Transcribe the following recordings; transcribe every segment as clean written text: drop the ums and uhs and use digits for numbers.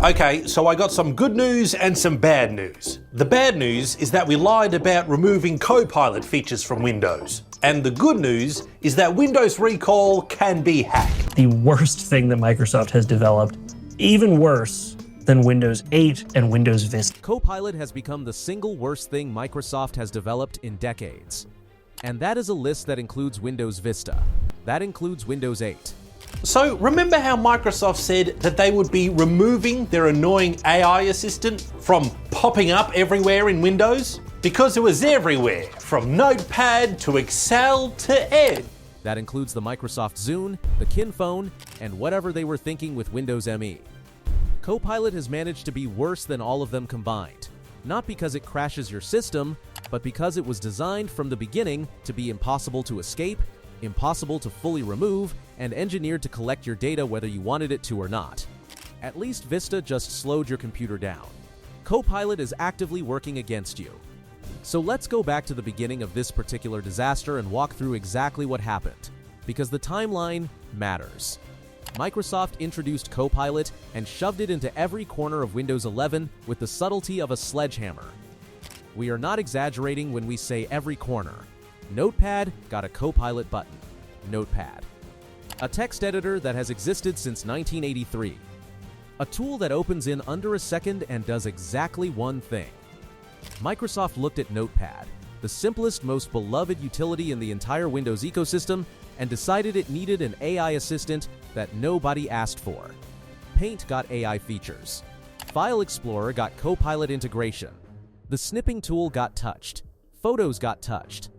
Okay, so I got some good news and some bad news. The bad news is that we lied about removing Copilot features from Windows. And the good news is that Windows Recall can be hacked. The worst thing that Microsoft has developed, even worse than Windows 8 and Windows Vista. Copilot has become the single worst thing Microsoft has developed in decades. And that is a list that includes Windows Vista. That includes Windows 8. So remember how Microsoft said that they would be removing their annoying AI assistant from popping up everywhere in Windows? Because it was everywhere, from Notepad to Excel to Edge. That includes the Microsoft Zune, the Kin phone, and whatever they were thinking with Windows ME. Copilot has managed to be worse than all of them combined. Not because it crashes your system, but because it was designed from the beginning to be impossible to escape, impossible to fully remove, and engineered to collect your data whether you wanted it to or not. At least Vista just slowed your computer down. Copilot is actively working against you. So let's go back to the beginning of this particular disaster and walk through exactly what happened, because the timeline matters. Microsoft introduced Copilot and shoved it into every corner of Windows 11 with the subtlety of a sledgehammer. We are not exaggerating when we say every corner. Notepad got a Copilot button. Notepad. A text editor that has existed since 1983. A tool that opens in under a second and does exactly one thing. Microsoft looked at Notepad, the simplest, most beloved utility in the entire Windows ecosystem, and decided it needed an AI assistant that nobody asked for. Paint got AI features. File Explorer got Copilot integration. The snipping tool got touched. Photos got touched.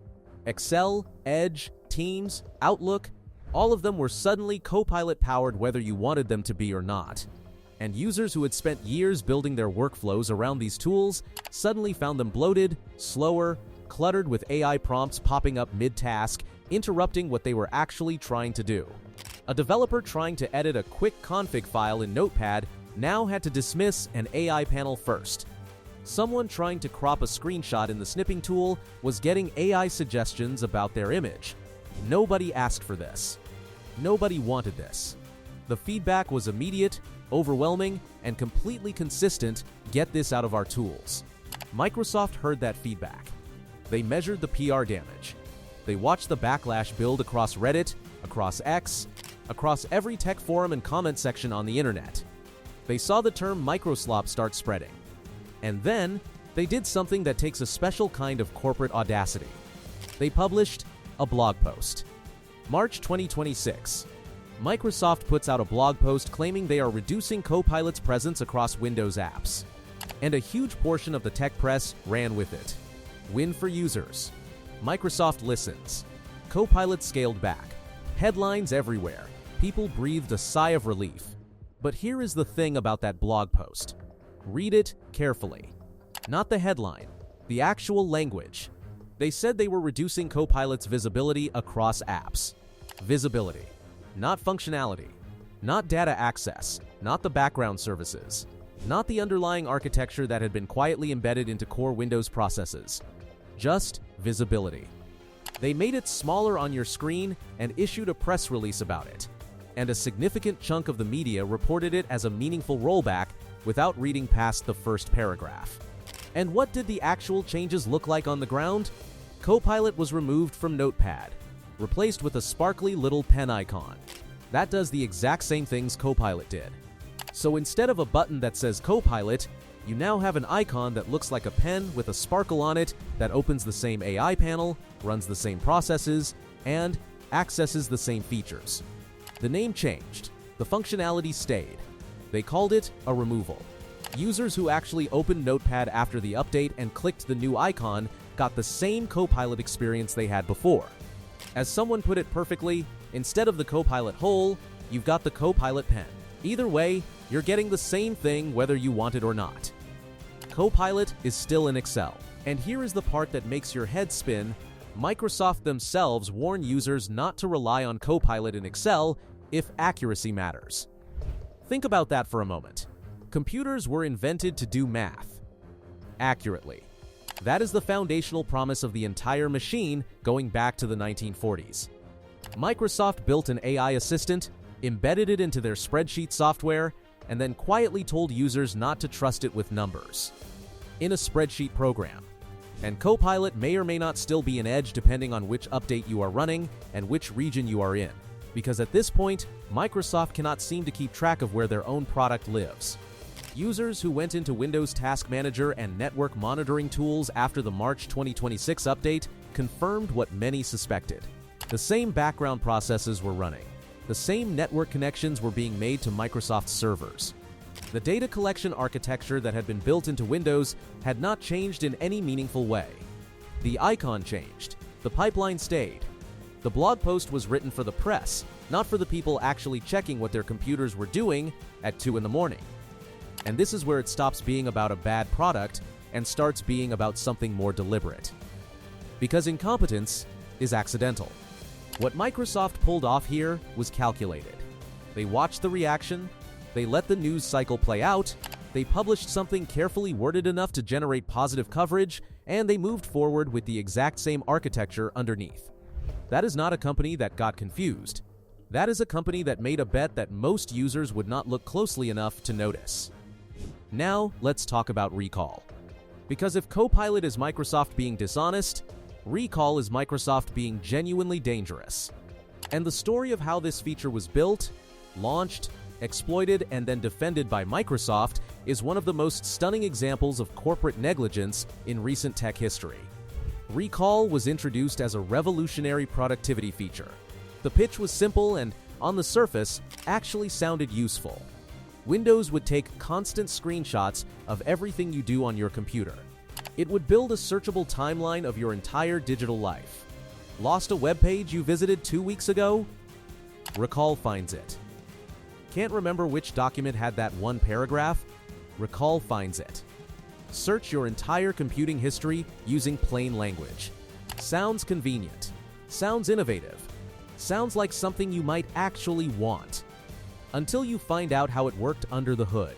Excel, Edge, Teams, Outlook, all of them were suddenly Copilot powered whether you wanted them to be or not. And users who had spent years building their workflows around these tools suddenly found them bloated, slower, cluttered with AI prompts popping up mid-task, interrupting what they were actually trying to do. A developer trying to edit a quick config file in Notepad now had to dismiss an AI panel first. Someone trying to crop a screenshot in the snipping tool was getting AI suggestions about their image. Nobody asked for this. Nobody wanted this. The feedback was immediate, overwhelming, and completely consistent. Get this out of our tools. Microsoft heard that feedback. They measured the PR damage. They watched the backlash build across Reddit, across X, across every tech forum and comment section on the internet. They saw the term microslop start spreading. And then, they did something that takes a special kind of corporate audacity. They published a blog post. March 2026. Microsoft puts out a blog post claiming they are reducing Copilot's presence across Windows apps. And a huge portion of the tech press ran with it. Win for users. Microsoft listens. Copilot scaled back. Headlines everywhere. People breathed a sigh of relief. But here is the thing about that blog post. Read it carefully. Not the headline, the actual language. They said they were reducing Copilot's visibility across apps. Visibility. Not functionality. Not data access. Not the background services. Not the underlying architecture that had been quietly embedded into core Windows processes. Just visibility. They made it smaller on your screen and issued a press release about it. And a significant chunk of the media reported it as a meaningful rollback without reading past the first paragraph. And what did the actual changes look like on the ground? Copilot was removed from Notepad, replaced with a sparkly little pen icon. That does the exact same things Copilot did. So instead of a button that says Copilot, you now have an icon that looks like a pen with a sparkle on it that opens the same AI panel, runs the same processes, and accesses the same features. The name changed. The functionality stayed. They called it a removal. Users who actually opened Notepad after the update and clicked the new icon got the same Copilot experience they had before. As someone put it perfectly, instead of the Copilot hole, you've got the Copilot pen. Either way, you're getting the same thing whether you want it or not. Copilot is still in Excel. And here is the part that makes your head spin. Microsoft themselves warn users not to rely on Copilot in Excel if accuracy matters. Think about that for a moment. Computers were invented to do math accurately. That is the foundational promise of the entire machine going back to the 1940s. Microsoft built an AI assistant, embedded it into their spreadsheet software, and then quietly told users not to trust it with numbers in a spreadsheet program. And Copilot may or may not still be an edge depending on which update you are running and which region you are in, because at this point, Microsoft cannot seem to keep track of where their own product lives. Users who went into Windows Task Manager and network monitoring tools after the March 2026 update confirmed what many suspected. The same background processes were running. The same network connections were being made to Microsoft's servers. The data collection architecture that had been built into Windows had not changed in any meaningful way. The icon changed. The pipeline stayed. The blog post was written for the press, not for the people actually checking what their computers were doing at 2 in the morning. And this is where it stops being about a bad product and starts being about something more deliberate. Because incompetence is accidental. What Microsoft pulled off here was calculated. They watched the reaction, they let the news cycle play out, they published something carefully worded enough to generate positive coverage, and they moved forward with the exact same architecture underneath. That is not a company that got confused. That is a company that made a bet that most users would not look closely enough to notice. Now, let's talk about recall. Because if Copilot is Microsoft being dishonest, recall is Microsoft being genuinely dangerous. And the story of how this feature was built, launched, exploited, and then defended by Microsoft is one of the most stunning examples of corporate negligence in recent tech history. Recall was introduced as a revolutionary productivity feature. The pitch was simple and, on the surface, actually sounded useful. Windows would take constant screenshots of everything you do on your computer. It would build a searchable timeline of your entire digital life. Lost a web page you visited 2 weeks ago? Recall finds it. Can't remember which document had that one paragraph? Recall finds it. Search your entire computing history using plain language. Sounds convenient. Sounds innovative. Sounds like something you might actually want. Until you find out how it worked under the hood.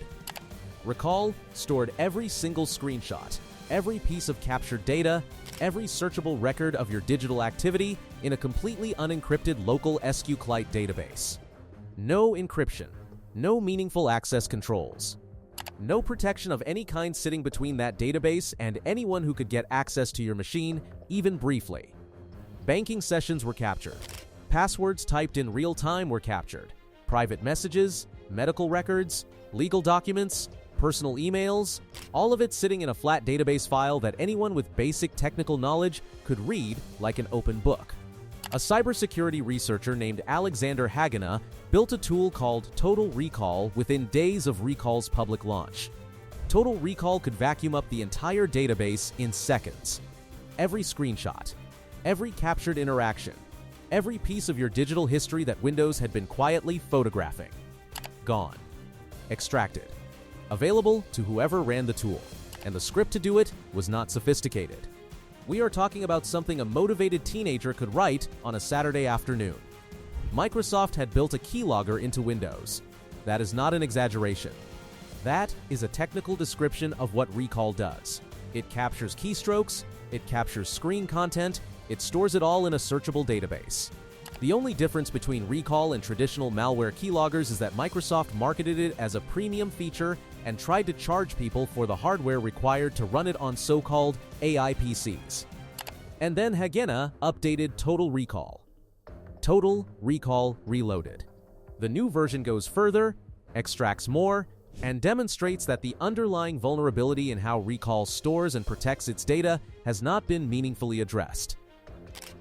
Recall stored every single screenshot, every piece of captured data, every searchable record of your digital activity in a completely unencrypted local SQLite database. No encryption, no meaningful access controls. No protection of any kind sitting between that database and anyone who could get access to your machine, even briefly. Banking sessions were captured. Passwords typed in real time were captured. Private messages, medical records, legal documents, personal emails, all of it sitting in a flat database file that anyone with basic technical knowledge could read like an open book. A cybersecurity researcher named Alexander Hagena built a tool called Total Recall within days of Recall's public launch. Total Recall could vacuum up the entire database in seconds. Every screenshot, every captured interaction, every piece of your digital history that Windows had been quietly photographing. Gone. Extracted. Available to whoever ran the tool, and the script to do it was not sophisticated. We are talking about something a motivated teenager could write on a Saturday afternoon. Microsoft had built a keylogger into Windows. That is not an exaggeration. That is a technical description of what Recall does. It captures keystrokes, it captures screen content, it stores it all in a searchable database. The only difference between Recall and traditional malware keyloggers is that Microsoft marketed it as a premium feature and tried to charge people for the hardware required to run it on so-called AI PCs. And then Hagena updated Total Recall. Total Recall Reloaded. The new version goes further, extracts more, and demonstrates that the underlying vulnerability in how Recall stores and protects its data has not been meaningfully addressed.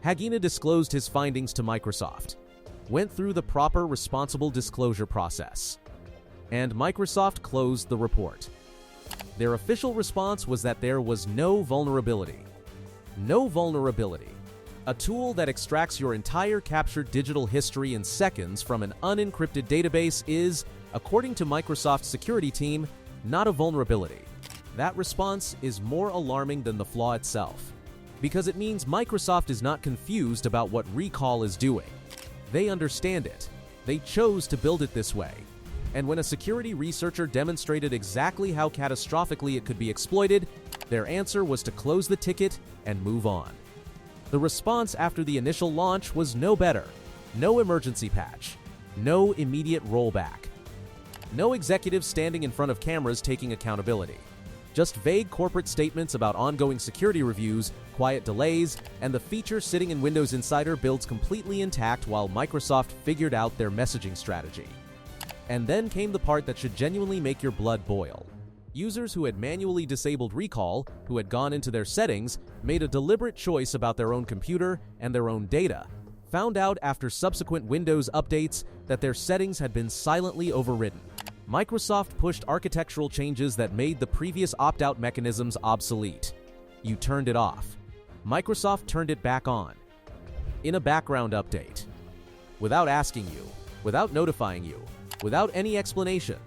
Hagena disclosed his findings to Microsoft, went through the proper responsible disclosure process, and Microsoft closed the report. Their official response was that there was no vulnerability. No vulnerability. A tool that extracts your entire captured digital history in seconds from an unencrypted database is, according to Microsoft's security team, not a vulnerability. That response is more alarming than the flaw itself, because it means Microsoft is not confused about what Recall is doing. They understand it. They chose to build it this way. And when a security researcher demonstrated exactly how catastrophically it could be exploited, their answer was to close the ticket and move on. The response after the initial launch was no better. No emergency patch. No immediate rollback. No executives standing in front of cameras taking accountability. Just vague corporate statements about ongoing security reviews, quiet delays, and the feature sitting in Windows Insider builds completely intact while Microsoft figured out their messaging strategy. And then came the part that should genuinely make your blood boil. Users who had manually disabled recall, who had gone into their settings, made a deliberate choice about their own computer and their own data, found out after subsequent Windows updates that their settings had been silently overridden. Microsoft pushed architectural changes that made the previous opt-out mechanisms obsolete. You turned it off. Microsoft turned it back on. In a background update. Without asking you, without notifying you, without any explanation.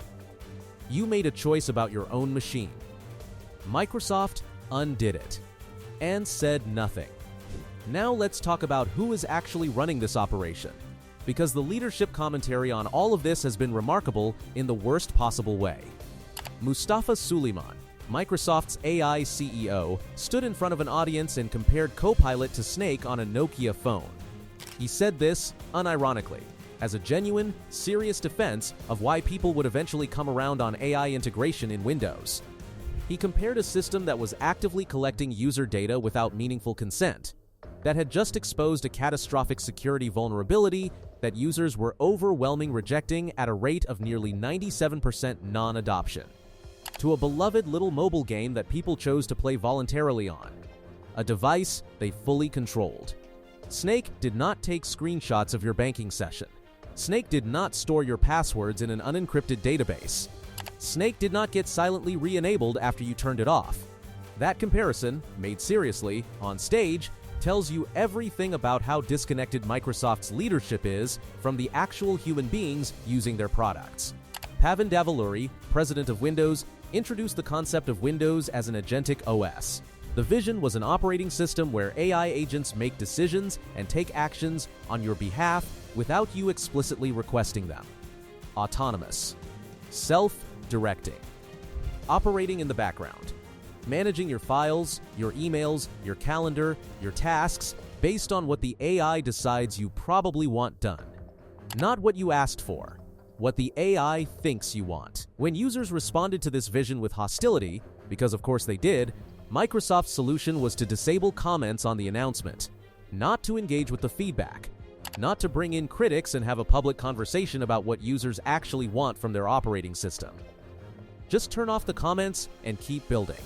You made a choice about your own machine. Microsoft undid it and said nothing. Now let's talk about who is actually running this operation, because the leadership commentary on all of this has been remarkable in the worst possible way. Mustafa Suleyman, Microsoft's AI CEO, stood in front of an audience and compared Copilot to Snake on a Nokia phone. He said this, unironically, as a genuine, serious defense of why people would eventually come around on AI integration in Windows. He compared a system that was actively collecting user data without meaningful consent, that had just exposed a catastrophic security vulnerability that users were overwhelmingly rejecting at a rate of nearly 97% non-adoption, to a beloved little mobile game that people chose to play voluntarily on, a device they fully controlled. Snake did not take screenshots of your banking session. Snake did not store your passwords in an unencrypted database. Snake did not get silently re-enabled after you turned it off. That comparison, made seriously, on stage, tells you everything about how disconnected Microsoft's leadership is from the actual human beings using their products. Pavan Davuluri, president of Windows, introduced the concept of Windows as an agentic OS. The vision was an operating system where AI agents make decisions and take actions on your behalf without you explicitly requesting them. Autonomous. Self-directing. Operating in the background. Managing your files, your emails, your calendar, your tasks, based on what the AI decides you probably want done. Not what you asked for, what the AI thinks you want. When users responded to this vision with hostility, because of course they did, Microsoft's solution was to disable comments on the announcement, not to engage with the feedback, not to bring in critics and have a public conversation about what users actually want from their operating system. Just turn off the comments and keep building.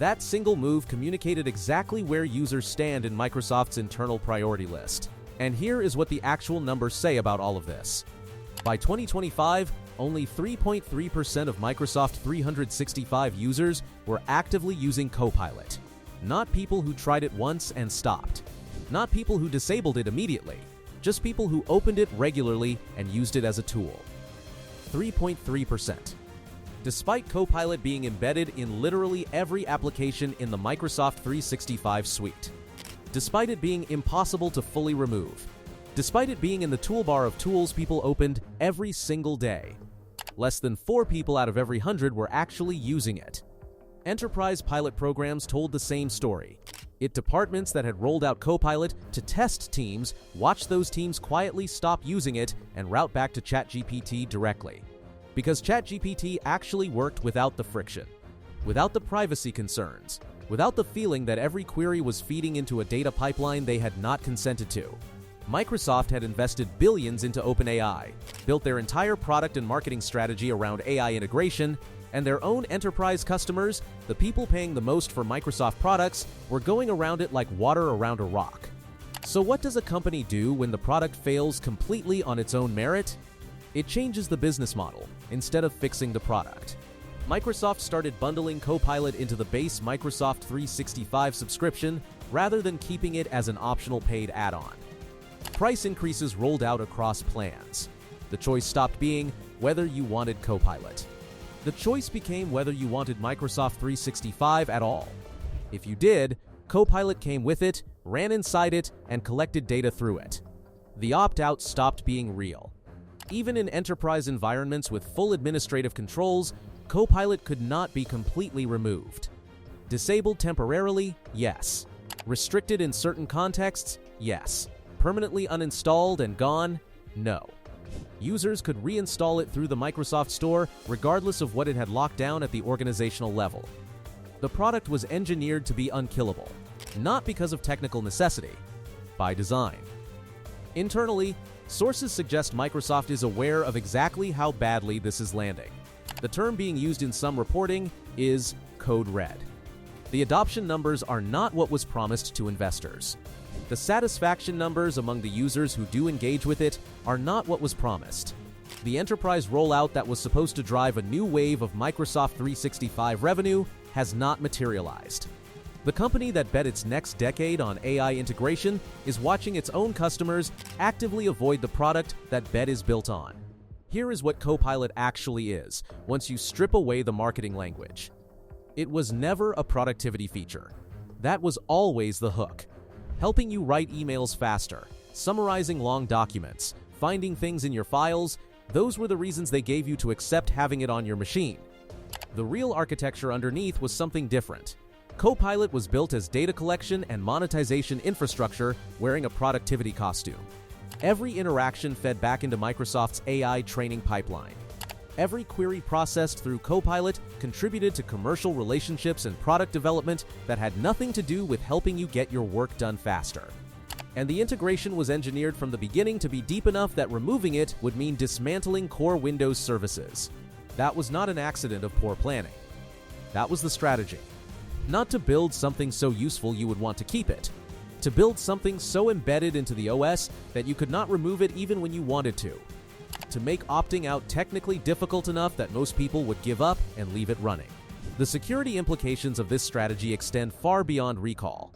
That single move communicated exactly where users stand in Microsoft's internal priority list. And here is what the actual numbers say about all of this. By 2025, only 3.3% of Microsoft 365 users were actively using Copilot. Not people who tried it once and stopped. Not people who disabled it immediately. Just people who opened it regularly and used it as a tool. 3.3%. Despite Copilot being embedded in literally every application in the Microsoft 365 suite. Despite it being impossible to fully remove. Despite it being in the toolbar of tools people opened every single day. Less than 4 people out of every 100 were actually using it. Enterprise pilot programs told the same story. Departments that had rolled out Copilot to test teams watched those teams quietly stop using it and route back to ChatGPT directly. Because ChatGPT actually worked without the friction, without the privacy concerns, without the feeling that every query was feeding into a data pipeline they had not consented to. Microsoft had invested billions into OpenAI, built their entire product and marketing strategy around AI integration, and their own enterprise customers, the people paying the most for Microsoft products, were going around it like water around a rock. So what does a company do when the product fails completely on its own merit? It changes the business model instead of fixing the product. Microsoft started bundling Copilot into the base Microsoft 365 subscription rather than keeping it as an optional paid add-on. Price increases rolled out across plans. The choice stopped being whether you wanted Copilot. The choice became whether you wanted Microsoft 365 at all. If you did, Copilot came with it, ran inside it, and collected data through it. The opt-out stopped being real. Even in enterprise environments with full administrative controls, Copilot could not be completely removed. Disabled temporarily? Yes. Restricted in certain contexts? Yes. Permanently uninstalled and gone? No. Users could reinstall it through the Microsoft Store regardless of what it had locked down at the organizational level. The product was engineered to be unkillable, not because of technical necessity, by design. Internally, sources suggest Microsoft is aware of exactly how badly this is landing. The term being used in some reporting is code red. The adoption numbers are not what was promised to investors. The satisfaction numbers among the users who do engage with it are not what was promised. The enterprise rollout that was supposed to drive a new wave of Microsoft 365 revenue has not materialized. The company that bet its next decade on AI integration is watching its own customers actively avoid the product that bet is built on. Here is what Copilot actually is, once you strip away the marketing language. It was never a productivity feature. That was always the hook. Helping you write emails faster, summarizing long documents, finding things in your files, those were the reasons they gave you to accept having it on your machine. The real architecture underneath was something different. Copilot was built as data collection and monetization infrastructure wearing a productivity costume. Every interaction fed back into Microsoft's AI training pipeline. Every query processed through Copilot contributed to commercial relationships and product development that had nothing to do with helping you get your work done faster. And the integration was engineered from the beginning to be deep enough that removing it would mean dismantling core Windows services. That was not an accident of poor planning. That was the strategy. Not to build something so useful you would want to keep it. To build something so embedded into the OS that you could not remove it even when you wanted to. To make opting out technically difficult enough that most people would give up and leave it running. The security implications of this strategy extend far beyond recall.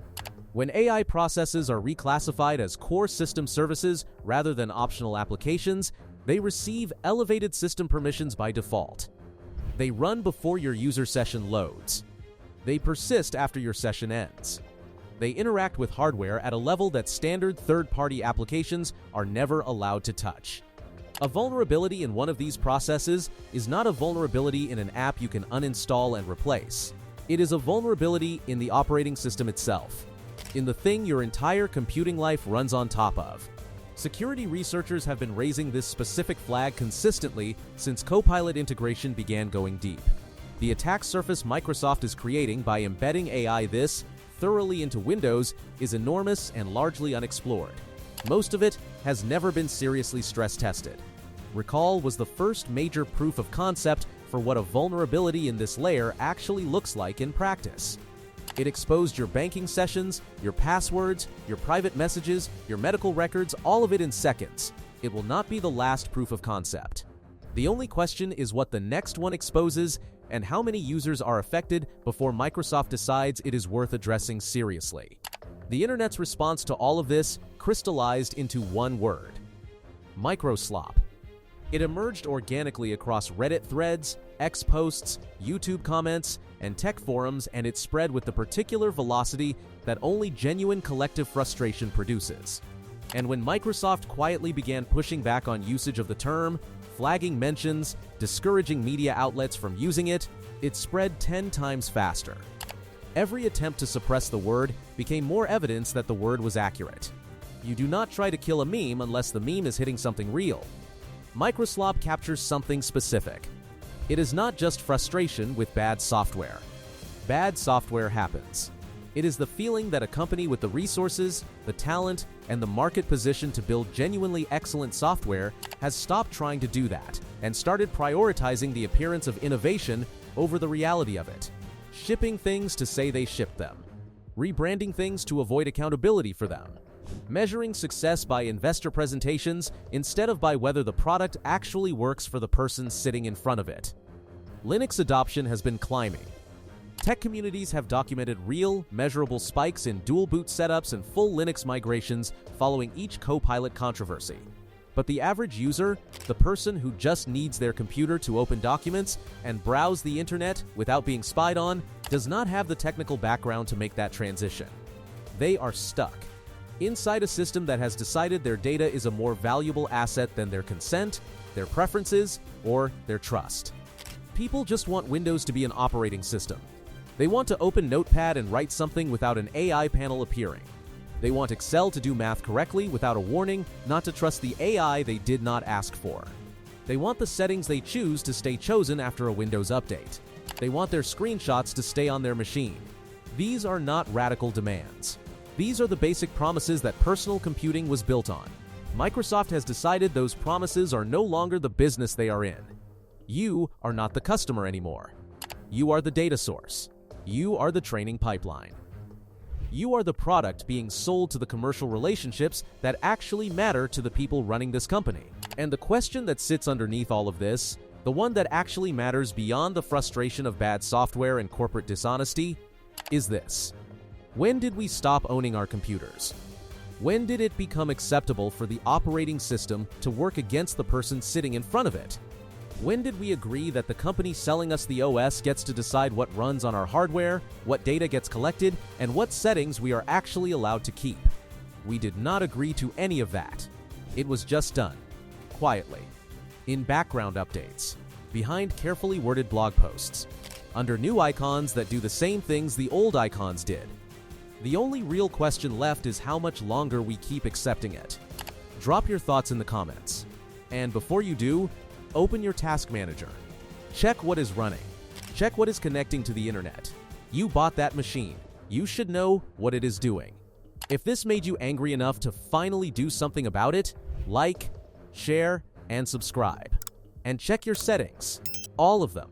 When AI processes are reclassified as core system services rather than optional applications, they receive elevated system permissions by default. They run before your user session loads. They persist after your session ends. They interact with hardware at a level that standard third-party applications are never allowed to touch. A vulnerability in one of these processes is not a vulnerability in an app you can uninstall and replace. It is a vulnerability in the operating system itself, in the thing your entire computing life runs on top of. Security researchers have been raising this specific flag consistently since Copilot integration began going deep. The attack surface Microsoft is creating by embedding AI this thoroughly into Windows is enormous and largely unexplored. Most of it has never been seriously stress-tested. Recall was the first major proof of concept for what a vulnerability in this layer actually looks like in practice. It exposed your banking sessions, your passwords, your private messages, your medical records, all of it in seconds. It will not be the last proof of concept. The only question is what the next one exposes and how many users are affected before Microsoft decides it is worth addressing seriously. The internet's response to all of this crystallized into one word: microslop. It emerged organically across Reddit threads, X posts, YouTube comments, and tech forums, and it spread with the particular velocity that only genuine collective frustration produces. And when Microsoft quietly began pushing back on usage of the term, flagging mentions, discouraging media outlets from using it, it spread 10 times faster. Every attempt to suppress the word became more evidence that the word was accurate. You do not try to kill a meme unless the meme is hitting something real. Microslop captures something specific. It is not just frustration with bad software. Bad software happens. It is the feeling that a company with the resources, the talent, and the market position to build genuinely excellent software has stopped trying to do that and started prioritizing the appearance of innovation over the reality of it. Shipping things to say they shipped them. Rebranding things to avoid accountability for them. Measuring success by investor presentations instead of by whether the product actually works for the person sitting in front of it. Linux adoption has been climbing. Tech communities have documented real, measurable spikes in dual boot setups and full Linux migrations following each Copilot controversy. But the average user, the person who just needs their computer to open documents and browse the internet without being spied on, does not have the technical background to make that transition. They are stuck inside a system that has decided their data is a more valuable asset than their consent, their preferences, or their trust. People just want Windows to be an operating system. They want to open Notepad and write something without an AI panel appearing. They want Excel to do math correctly without a warning, not to trust the AI they did not ask for. They want the settings they choose to stay chosen after a Windows update. They want their screenshots to stay on their machine. These are not radical demands. These are the basic promises that personal computing was built on. Microsoft has decided those promises are no longer the business they are in. You are not the customer anymore. You are the data source. You are the training pipeline. You are the product being sold to the commercial relationships that actually matter to the people running this company. And the question that sits underneath all of this, the one that actually matters beyond the frustration of bad software and corporate dishonesty, is this. When did we stop owning our computers? When did it become acceptable for the operating system to work against the person sitting in front of it? When did we agree that the company selling us the OS gets to decide what runs on our hardware, what data gets collected, and what settings we are actually allowed to keep? We did not agree to any of that. It was just done, quietly, in background updates, behind carefully worded blog posts, under new icons that do the same things the old icons did. The only real question left is how much longer we keep accepting it. Drop your thoughts in the comments. And before you do, open your task manager. Check what is running. Check what is connecting to the internet. You bought that machine. You should know what it is doing. If this made you angry enough to finally do something about it, like, share, and subscribe. And check your settings. All of them.